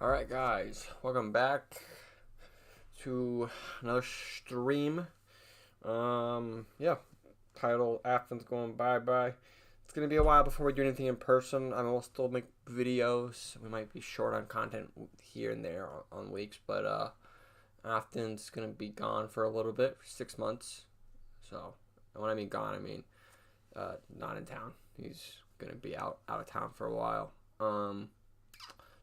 Alright guys, welcome back to another stream. Yeah, title Afton's going bye-bye. It's gonna be a while before we do anything in person. I will still make videos. We might be short on content here and there on weeks, but Afton's gonna be gone for a little bit, for 6 months. So, when I mean gone, I mean not in town. He's gonna be out of town for a while.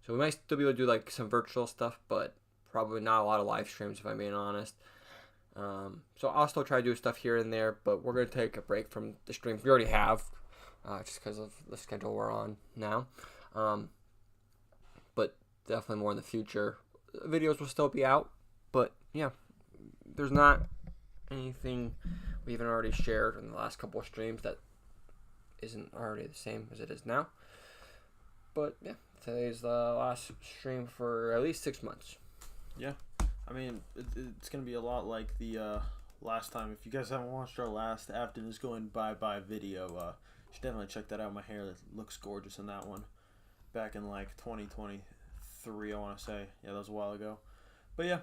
So we might still be able to do like some virtual stuff, but probably not a lot of live streams if I'm being honest. So I'll still try to do stuff here and there, but we're going to take a break from the streams we already have, just because of the schedule we're on now. But definitely more in the future. Videos will still be out, but yeah, there's not anything we even already shared in the last couple of streams that isn't already the same as it is now. But yeah, today's the last stream for at least 6 months. Yeah, I mean, it's going to be a lot like the last time. If you guys haven't watched our last Afton is going bye-bye video, you should definitely check that out. My hair looks gorgeous in that one. Back in like 2023, I want to say. Yeah, that was a while ago. But yeah,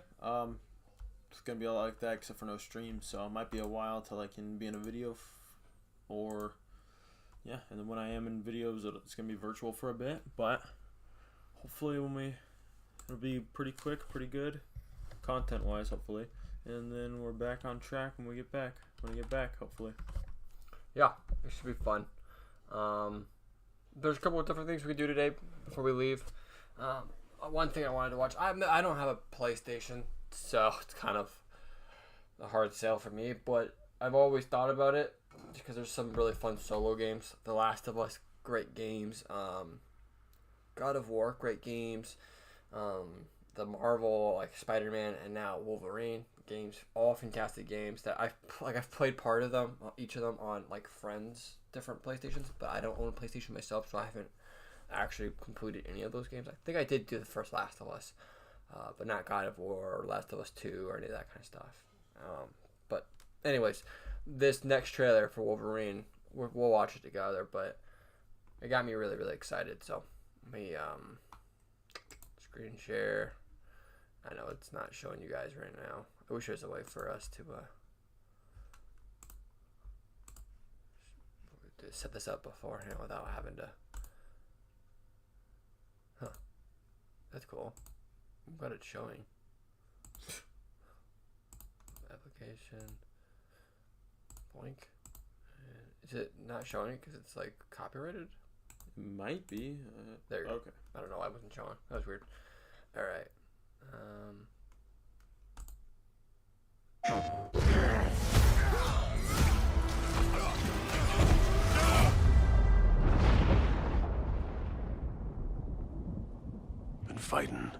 it's going to be a lot like that except for no streams. So it might be a while till I can be in a video or... Yeah, and then when I am in videos, it's going to be virtual for a bit, but hopefully it'll be pretty quick, pretty good, content-wise, hopefully. And then we're back on track when I get back, hopefully. Yeah, it should be fun. There's a couple of different things we could do today before we leave. One thing I wanted to watch, I don't have a PlayStation, so it's kind of a hard sell for me, but I've always thought about it. Because there's some really fun solo games. The Last of Us, great games. God of War, great games. The Marvel, like Spider-Man, and now Wolverine games, all fantastic games that I've played part of them, each of them on like friends' different PlayStations, but I don't own a PlayStation myself, so I haven't actually completed any of those games. I think I did do the first Last of Us, but not God of War or Last of Us 2 or any of that kind of stuff. But anyways. This next trailer for Wolverine, we'll watch it together, but it got me really, really excited. So, let me screen share. I know it's not showing you guys right now. I wish there was a way for us to set this up beforehand without having to. Huh. That's cool. I'm glad it's showing. Application. Boink. Is it not showing because it's like copyrighted? It might be. There you go. Okay. I don't know. I wasn't showing. That was weird. All right. Been fighting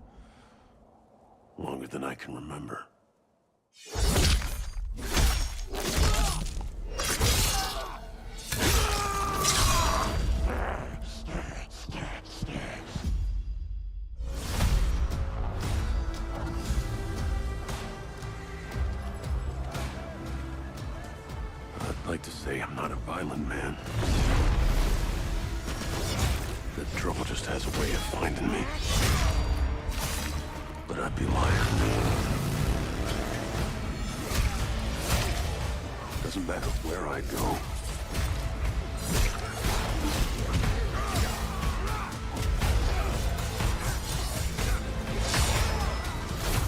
longer than I can remember. I'd like to say I'm not a violent man. That trouble just has a way of finding me. But I'd be lying. Doesn't matter where I go.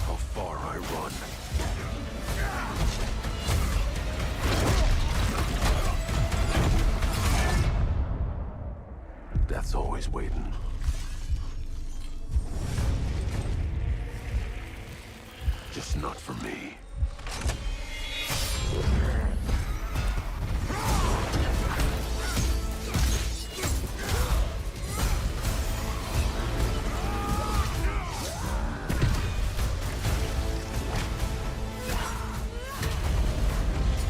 How far I run. Death's always waiting. Just not for me.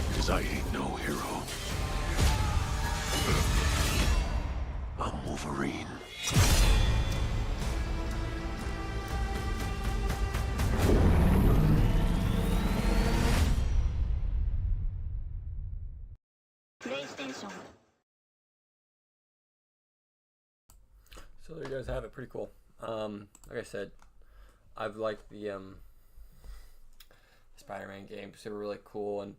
Because I ain't no hero. I'm Wolverine. So there you guys have it. Pretty cool. Like I said, I've liked the Spider-Man games. They were really cool, and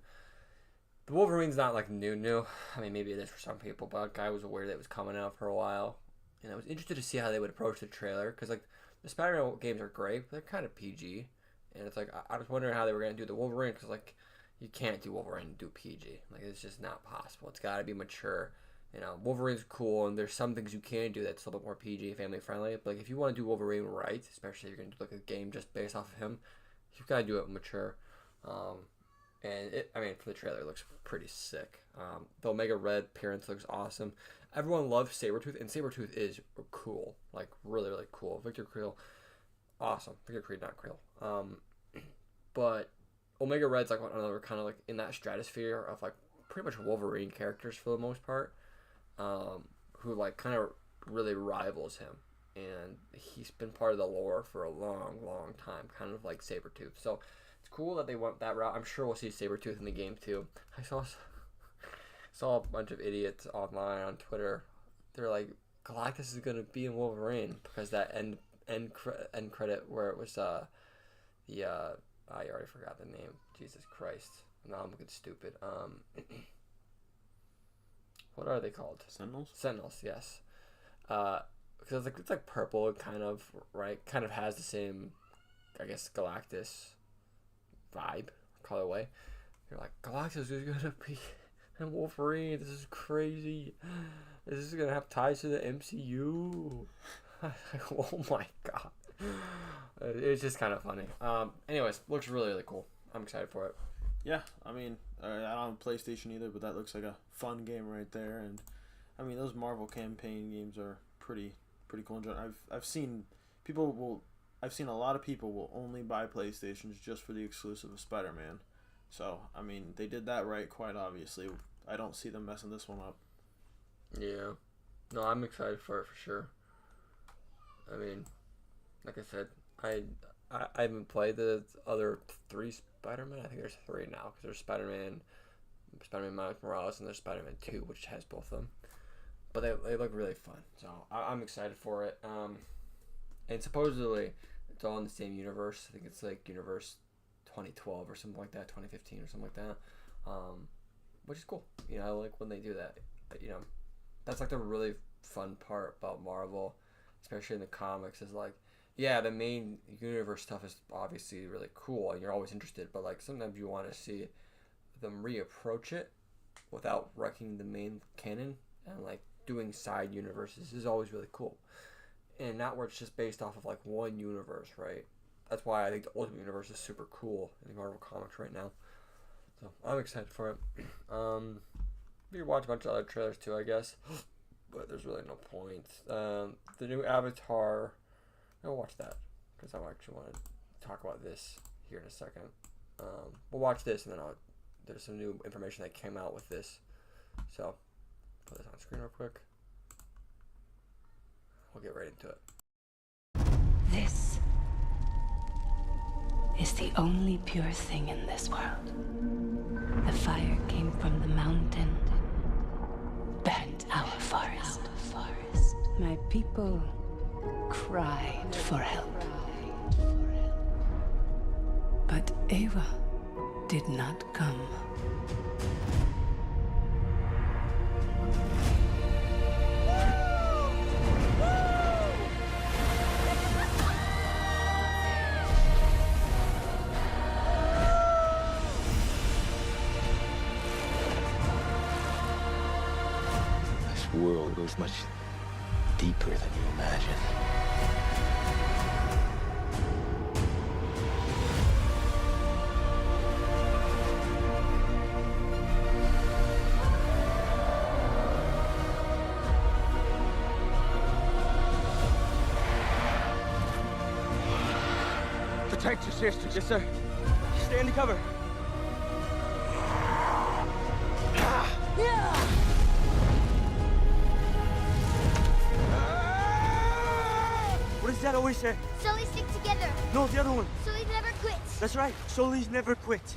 the Wolverine's not like new. I mean, maybe it is for some people, but I was aware that it was coming out for a while, and I was interested to see how they would approach the trailer, because like the Spider-Man games are great, but they're kind of PG, and it's like I was wondering how they were gonna do the Wolverine, because like you can't do Wolverine and do PG, like it's just not possible. It's got to be mature. You know, Wolverine's cool, and there's some things you can do that's a little bit more PG, family friendly. But like if you want to do Wolverine right, especially if you're gonna do like a game just based off of him, you've got to do it mature. And I mean, for the trailer, it looks pretty sick. The Omega Red appearance looks awesome. Everyone loves Sabretooth, and Sabretooth is cool. Like, really, really cool. Victor Creel, awesome. Victor Creed, not Creel. But Omega Red's like another kind of like in that stratosphere of like pretty much Wolverine characters for the most part, who like kind of really rivals him. And he's been part of the lore for a long, long time, kind of like Sabretooth. So it's cool that they went that route. I'm sure we'll see Sabretooth in the game too. I saw a bunch of idiots online on Twitter. They're like, Galactus is gonna be in Wolverine because that end credit where it was I already forgot the name. Jesus Christ. Now I'm looking stupid. What are they called? Sentinels? Sentinels, yes. Because it's like purple, kind of, right? Kind of has the same, I guess, Galactus vibe, colorway. You're like, Galactus is gonna be in Wolverine. This is crazy. This is gonna have ties to the MCU. Oh my god. It's just kind of funny. Anyways, looks really, really cool. I'm excited for it. Yeah, I mean, I don't have PlayStation either, but that looks like a fun game right there. And I mean, those Marvel campaign games are pretty cool. I've seen a lot of people will only buy PlayStations just for the exclusive of Spider-Man. So I mean, they did that right, quite obviously. I don't see them messing this one up. Yeah, no, I'm excited for it for sure. I mean, like I said, I haven't played the other 3 Spider-Man. I think there's 3 now, because there's Spider-Man Miles Morales, and there's Spider-Man 2, which has both of them. But they look really fun, so I'm excited for it. And supposedly it's all in the same universe. I think it's like Universe 2012 or something like that, 2015 or something like that. Which is cool. You know, I like when they do that. You know, that's like the really fun part about Marvel, especially in the comics, is like, yeah, the main universe stuff is obviously really cool and you're always interested, but like sometimes you want to see them reapproach it without wrecking the main canon, and like doing side universes is always really cool. And not where it's just based off of like one universe, right? That's why I think the Ultimate Universe is super cool in the Marvel Comics right now. So I'm excited for it. We could watch a bunch of other trailers too, I guess. But there's really no point. The new Avatar, I'll watch that, because I actually want to talk about this here in a second. We'll watch this, and then there's some new information that came out with this. So, put this on screen real quick. We'll get right into it. This is the only pure thing in this world. The fire came from the mountain, burned our forest. My people cried for help. But Ava did not come. This world goes much deeper than you imagine. Protect your sister. Yes, sir. Stay under cover. What does Dad always say? Sully stick together. No, the other one. Sully never quits. That's right. Sully's never quit.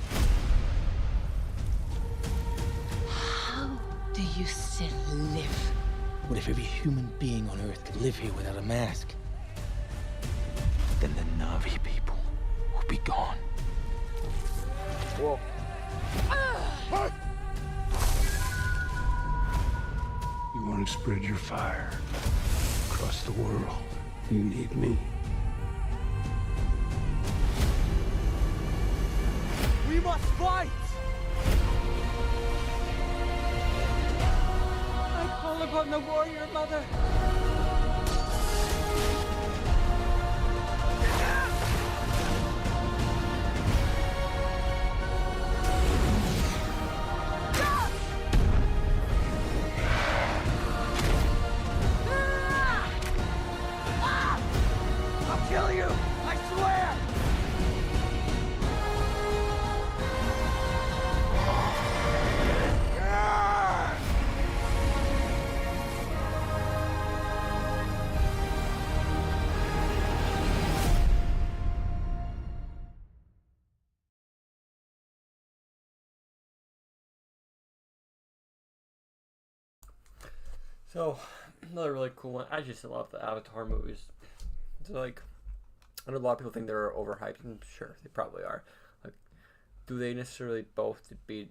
How do you still live? What if every human being on Earth could live here without a mask? then the Navi people will be gone. Whoa. You want to spread your fire across the world. You need me. We must fight! I call upon the warrior mother. I'll kill you! I swear! So, another really cool one. I just love the Avatar movies. It's like, I know a lot of people think they're overhyped, and sure, they probably are. Like, do they necessarily both be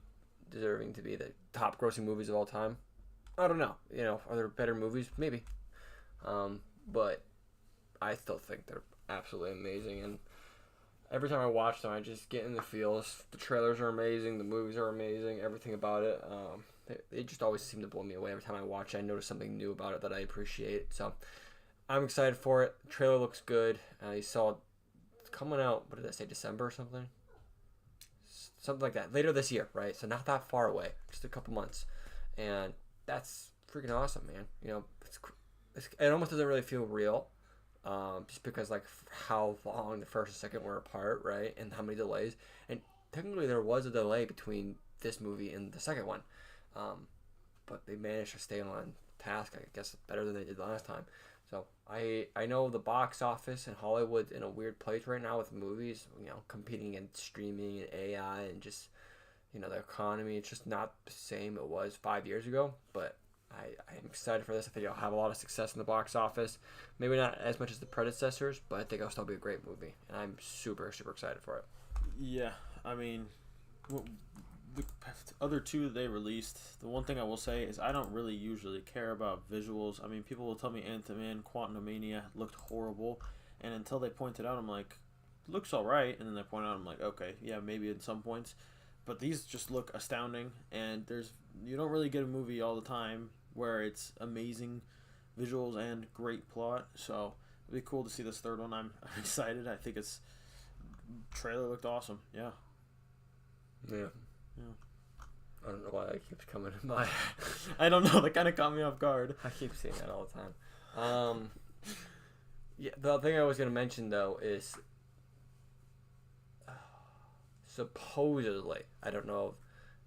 deserving to be the top grossing movies of all time? I don't know. You know, are there better movies? Maybe. But I still think they're absolutely amazing, and every time I watch them, I just get in the feels. The trailers are amazing, the movies are amazing, everything about it. They just always seem to blow me away. Every time I watch it, I notice something new about it that I appreciate. So I'm excited for it. The trailer looks good. You saw it coming out, what did I say, December or something? Something like that. Later this year, right? So not that far away. Just a couple months. And that's freaking awesome, man. You know, it almost doesn't really feel real. Just because, like, how long the first and second were apart, right? And how many delays. And technically there was a delay between this movie and the second one. But they managed to stay on task, I guess, better than they did last time. So I know the box office in Hollywood's in a weird place right now with movies, you know, competing against streaming and AI and just, you know, the economy. It's just not the same it was 5 years ago. But I'm excited for this. I think it'll have a lot of success in the box office. Maybe not as much as the predecessors, but I think it'll still be a great movie. And I'm super, super excited for it. Yeah, I mean, the other two that they released, the one thing I will say is I don't really usually care about visuals. I mean, people will tell me Ant-Man, Quantumania looked horrible, and until they point it out, I'm like, looks alright, and then they point out, I'm like, okay, yeah, maybe in some points, but these just look astounding, and you don't really get a movie all the time where it's amazing visuals and great plot, so it'd be cool to see this third one. I'm excited. I think trailer looked awesome. Yeah. Yeah. I don't know why that keeps coming in my I don't know, that kind of caught me off guard. I keep seeing that all the time. Yeah, the thing I was going to mention, though, is supposedly, I don't know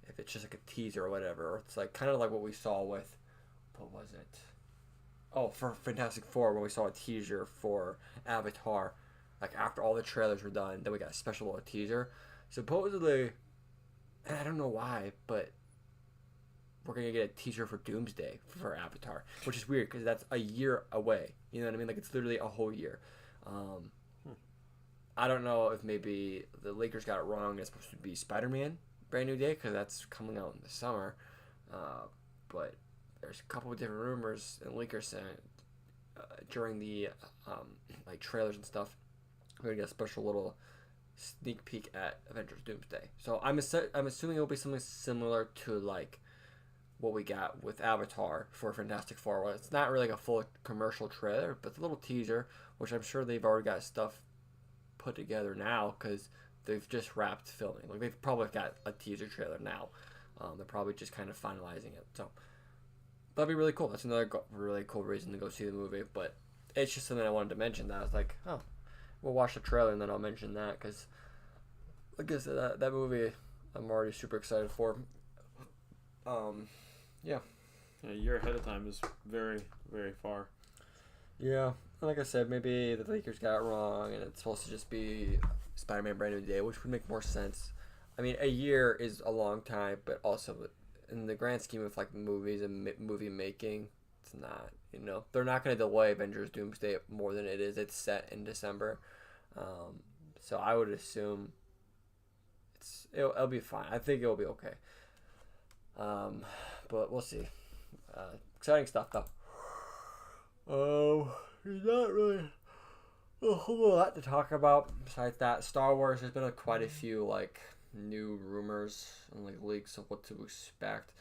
if it's just like a teaser or whatever, or it's like kind of like what we saw with, what was it? Oh, for Fantastic Four, when we saw a teaser for Avatar, like after all the trailers were done, then we got a special little teaser. Supposedly, and I don't know why, but we're going to get a teaser for Doomsday for Avatar, which is weird because that's a year away. You know what I mean? Like, it's literally a whole year. I don't know if maybe the Lakers got it wrong. It's supposed to be Spider-Man Brand New Day because that's coming out in the summer. But there's a couple of different rumors and Lakers saying during the like trailers and stuff, we're going to get a special little sneak peek at Avengers Doomsday. So I'm assuming it'll be something similar to like what we got with Avatar for Fantastic Four. Well, it's not really like a full commercial trailer, but it's a little teaser, which I'm sure they've already got stuff put together now because they've just wrapped filming. Like, they've probably got a teaser trailer now. They're probably just kind of finalizing it. So that'd be really cool. That's another really cool reason to go see the movie. But it's just something I wanted to mention. That I was like, oh, we'll watch the trailer and then I'll mention that because, like I said, that movie I'm already super excited for. Yeah. A year ahead of time is very, very far. Yeah. Like I said, maybe the Lakers got it wrong and it's supposed to just be Spider-Man Brand New Day, which would make more sense. I mean, a year is a long time, but also in the grand scheme of like movies and movie making, it's not. You know, they're not going to delay Avengers Doomsday more than it is. It's set in December. So I would assume it'll be fine. I think it'll be okay. But we'll see. Exciting stuff though. There's not really a whole lot to talk about besides that. Star Wars, there's been quite a few like new rumors and like leaks of what to expect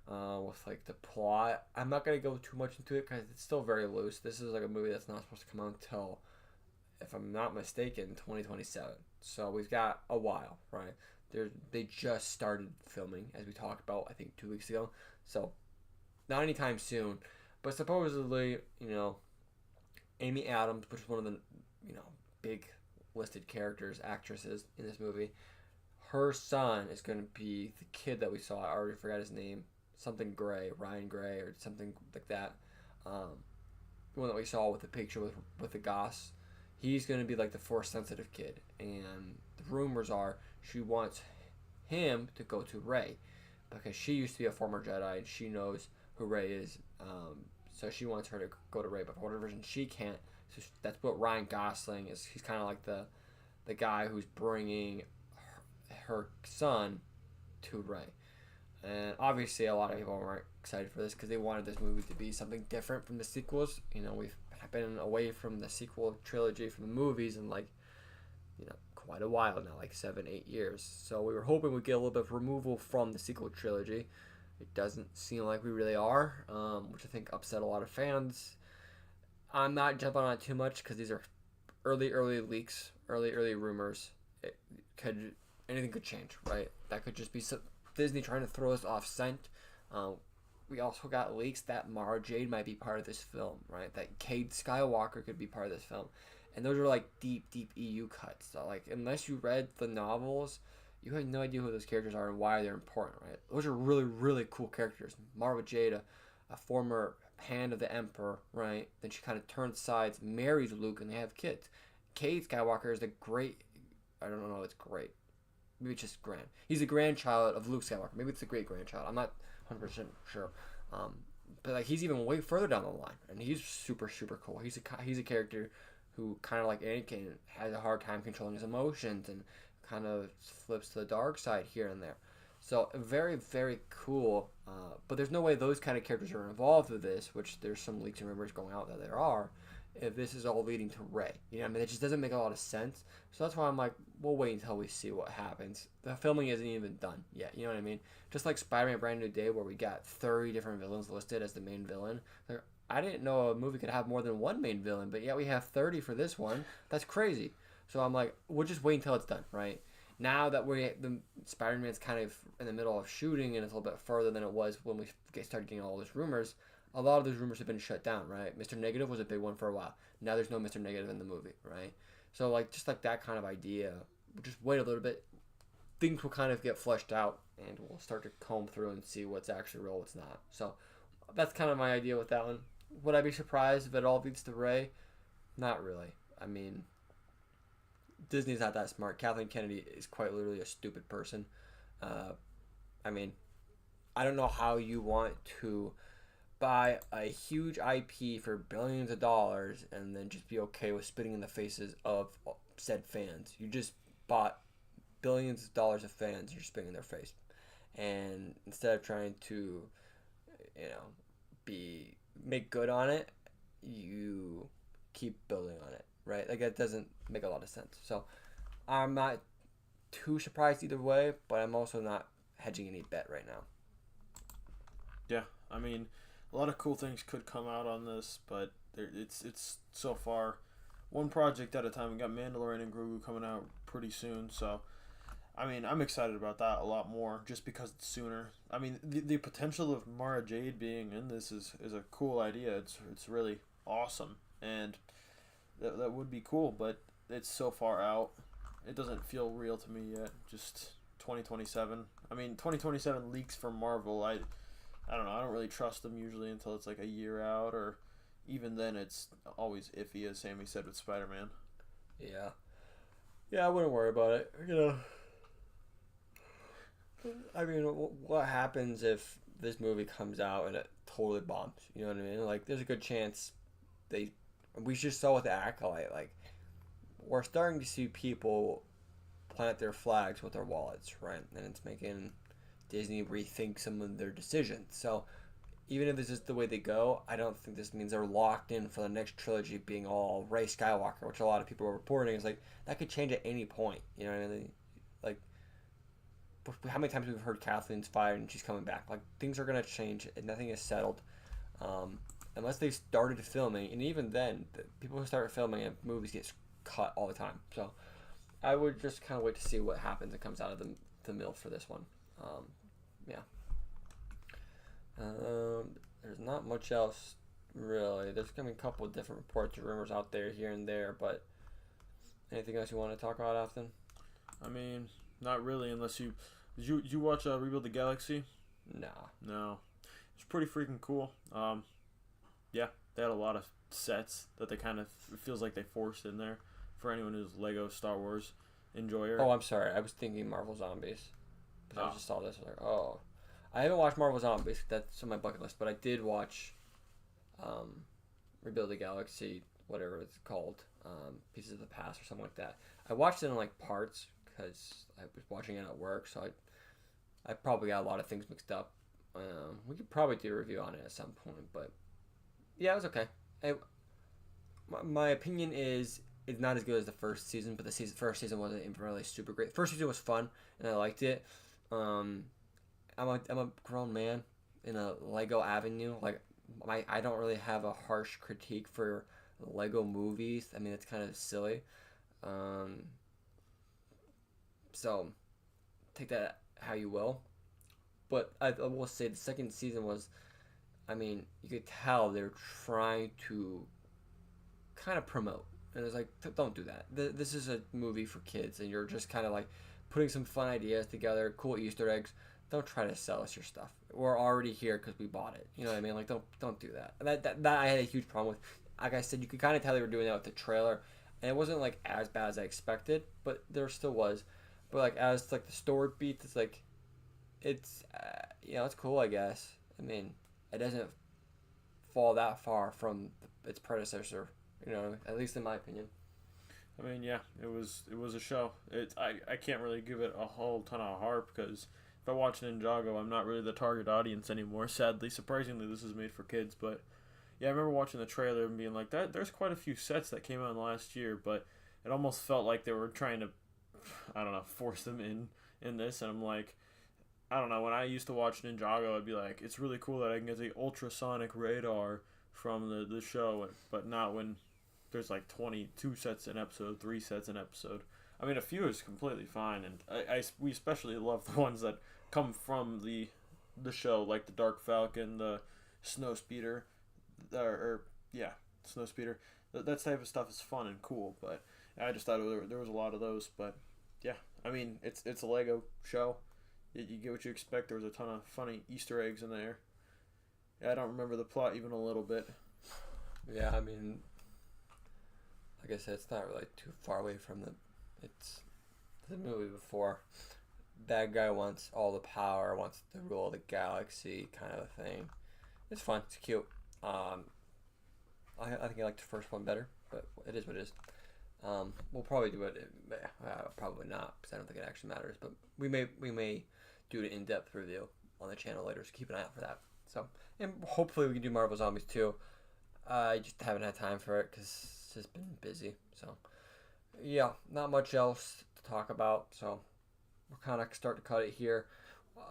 with like the plot. I'm not gonna go too much into it because it's still very loose. This is like a movie that's not supposed to come out until, if I'm not mistaken, 2027. So we've got a while, right? They just started filming, as we talked about, I think 2 weeks ago. So not anytime soon. But supposedly, Amy Adams, which is one of the, big listed characters, actresses in this movie, her son is going to be the kid that we saw. I already forgot his name. Something Gray, Ryan Gray, or something like that. The one that we saw with the picture with the Goss. He's going to be like the Force-sensitive kid. And the rumors are she wants him to go to Rey because she used to be a former Jedi and she knows who Rey is. So she wants her to go to Rey, but for whatever reason she can't. So that's what Ryan Gosling is. He's kind of like the guy who's bringing her son to Rey. And obviously a lot of people weren't excited for this because they wanted this movie to be something different from the sequels. We've been away from the sequel trilogy from the movies in quite a while now, like 7-8 years. So we were hoping we'd get a little bit of removal from the sequel trilogy. It doesn't seem like we really are, which I think upset a lot of fans. I'm not jumping on it too much because these are early leaks, early rumors. Anything could change, right? That could just be Disney trying to throw us off scent. We also got leaks that Mara Jade might be part of this film, right? That Cade Skywalker could be part of this film. And those are like deep EU cuts. So like unless you read the novels, you have no idea who those characters are and why they're important, right? Those are really cool characters. Mara Jade, a former hand of the Emperor, right? Then she kind of turns sides, marries Luke, and they have kids. Cade Skywalker is the great. I don't know. It's great. Maybe it's just grand. He's the grandchild of Luke Skywalker. Maybe it's the great grandchild. I'm not 100% sure. But like he's even way further down the line, and he's super cool. He's a character who kind of like Anakin has a hard time controlling his emotions and kind of flips to the dark side here and there. So very cool. But there's no way those kind of characters are involved with this, which there's some leaks and rumors going out that there are. If this is all leading to Rey, it just doesn't make a lot of sense. So that's why I'm like, we'll wait until we see what happens. The filming isn't even done yet. You know what I mean? Just like Spider-Man: Brand New Day, where we got 30 different villains listed as the main villain. I didn't know a movie could have more than one main villain, but yet we have 30 for this one. That's crazy. So I'm like, we'll just wait until it's done, right? Now that the Spider-Man's kind of in the middle of shooting and it's a little bit further than it was when we started getting all those rumors. A lot of those rumors have been shut down, right? Mr. Negative was a big one for a while. Now there's no Mr. Negative in the movie, right? So just like that kind of idea, we'll just wait a little bit. Things will kind of get fleshed out, and we'll start to comb through and see what's actually real, what's not. So that's kind of my idea with that one. Would I be surprised if it all leads to Rey? Not really. I mean, Disney's not that smart. Kathleen Kennedy is quite literally a stupid person. I mean, I don't know how you want to buy a huge IP for billions of dollars and then just be okay with spitting in the faces of said fans. You just bought billions of dollars of fans and you're spitting in their face. And instead of trying to, make good on it, you keep building on it, right? Like, that doesn't make a lot of sense. So I'm not too surprised either way, but I'm also not hedging any bet right now. Yeah, I mean, a lot of cool things could come out on this, but it's so far one project at a time. We got Mandalorian and Grogu coming out pretty soon, so I mean, I'm excited about that a lot more just because it's sooner. I mean, the potential of Mara Jade being in this is a cool idea. It's really awesome, and that would be cool, but it's so far out. It doesn't feel real to me yet. Just 2027. I mean, 2027 leaks from Marvel. I don't know. I don't really trust them usually until it's like a year out, or even then it's always iffy, as Sammy said with Spider-Man. Yeah, I wouldn't worry about it. I mean, what happens if this movie comes out and it totally bombs? You know what I mean? Like, there's a good chance we just saw with the Acolyte, like, we're starting to see people plant their flags with their wallets, right? And it's making Disney rethink some of their decisions. So even if this is the way they go, I don't think this means they're locked in for the next trilogy being all Rey Skywalker, which a lot of people are reporting. Is like, that could change at any point. You know what I mean? Like, how many times we've heard Kathleen's fired and she's coming back? Like, things are gonna change and nothing is settled, unless they started filming. And even then, the people who start filming and movies get cut all the time. So I would just kind of wait to see what happens and comes out of the mill for this one. Yeah. There's not much else really. There's gonna be a couple of different reports or rumors out there here and there, but anything else you want to talk about, Afton? I mean, not really, unless you watch Rebuild the Galaxy? No. It's pretty freaking cool. Yeah, they had a lot of sets that they kind of, it feels like they forced in there for anyone who's Lego Star Wars enjoyer. Oh, I'm sorry. I was thinking Marvel Zombies. Because I just saw this. I was like, oh. I haven't watched Marvel Zombies. That's on my bucket list. But I did watch Rebuild the Galaxy, whatever it's called. Pieces of the Past or something like that. I watched it in like parts because I was watching it at work. So I probably got a lot of things mixed up. We could probably do a review on it at some point. But yeah, it was okay. My opinion is it's not as good as the first season, but the first season wasn't even really super great. The first season was fun, and I liked it. I'm a grown man in a Lego avenue. Like, I don't really have a harsh critique for Lego movies. I mean, it's kind of silly. So take that how you will. But I will say the second season was, I mean, you could tell they're trying to kind of promote. And it's like, don't do that. This is a movie for kids, and you're just kind of like putting some fun ideas together, cool Easter eggs. Don't try to sell us your stuff. We're already here because we bought it. You know what I mean? Like, don't do that. That I had a huge problem with. Like I said, you could kind of tell they were doing that with the trailer, and it wasn't like as bad as I expected, but there still was. But like as like the story beats, it's like, it's it's cool, I guess. I mean, it doesn't fall that far from its predecessor. You know, at least in my opinion. I mean, yeah, it was a show. I can't really give it a whole ton of harp because if I watch Ninjago, I'm not really the target audience anymore. Sadly, surprisingly, this is made for kids. But yeah, I remember watching the trailer and being like, that. There's quite a few sets that came out last year, but it almost felt like they were trying to, I don't know, force them in this. And I'm like, I don't know. When I used to watch Ninjago, I'd be like, it's really cool that I can get the ultrasonic radar from the show, but not when there's like 22 sets an episode, 3 sets an episode. I mean, a few is completely fine, and we especially love the ones that come from the show, like the Dark Falcon, the Snowspeeder, Snowspeeder. That type of stuff is fun and cool, but I just thought there was a lot of those. But yeah, I mean, it's a Lego show. You get what you expect. There was a ton of funny Easter eggs in there. I don't remember the plot even a little bit. Yeah, I mean, like I said, it's not really too far away from it's the movie before. Bad guy wants all the power, wants to rule the galaxy, kind of a thing. It's fun. It's cute. I think I liked the first one better, but it is what it is. We'll probably do it. Probably not, because I don't think it actually matters. But we may do an in-depth review on the channel later, so keep an eye out for that. So, and hopefully we can do Marvel Zombies too. I just haven't had time for it because it's just been busy. So, yeah, not much else to talk about. So, we'll kind of start to cut it here.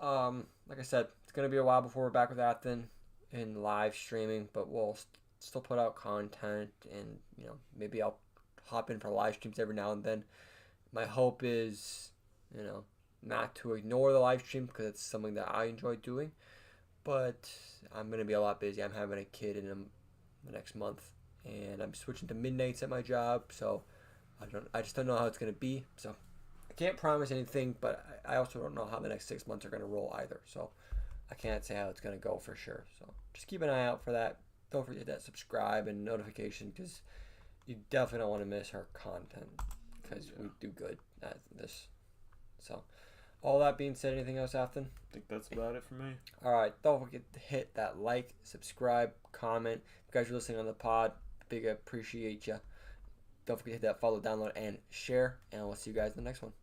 Like I said, it's going to be a while before we're back with Afton in live streaming, but we'll still put out content, and maybe I'll hop in for live streams every now and then. My hope is, not to ignore the live stream because it's something that I enjoy doing, but I'm going to be a lot busy. I'm having a kid in the next month, and I'm switching to midnights at my job, so I just don't know how it's going to be. So I can't promise anything, but I also don't know how the next 6 months are going to roll either, so I can't say how it's going to go for sure. So just keep an eye out for that. Don't forget that subscribe and notification, because you definitely don't want to miss our content, because we do good at this. So all that being said, anything else, Afton? I think that's about it for me. All right, don't forget to hit that like, subscribe, comment. If you guys are listening on the pod, big appreciate you. Don't forget to hit that follow, download, and share. And we'll see you guys in the next one.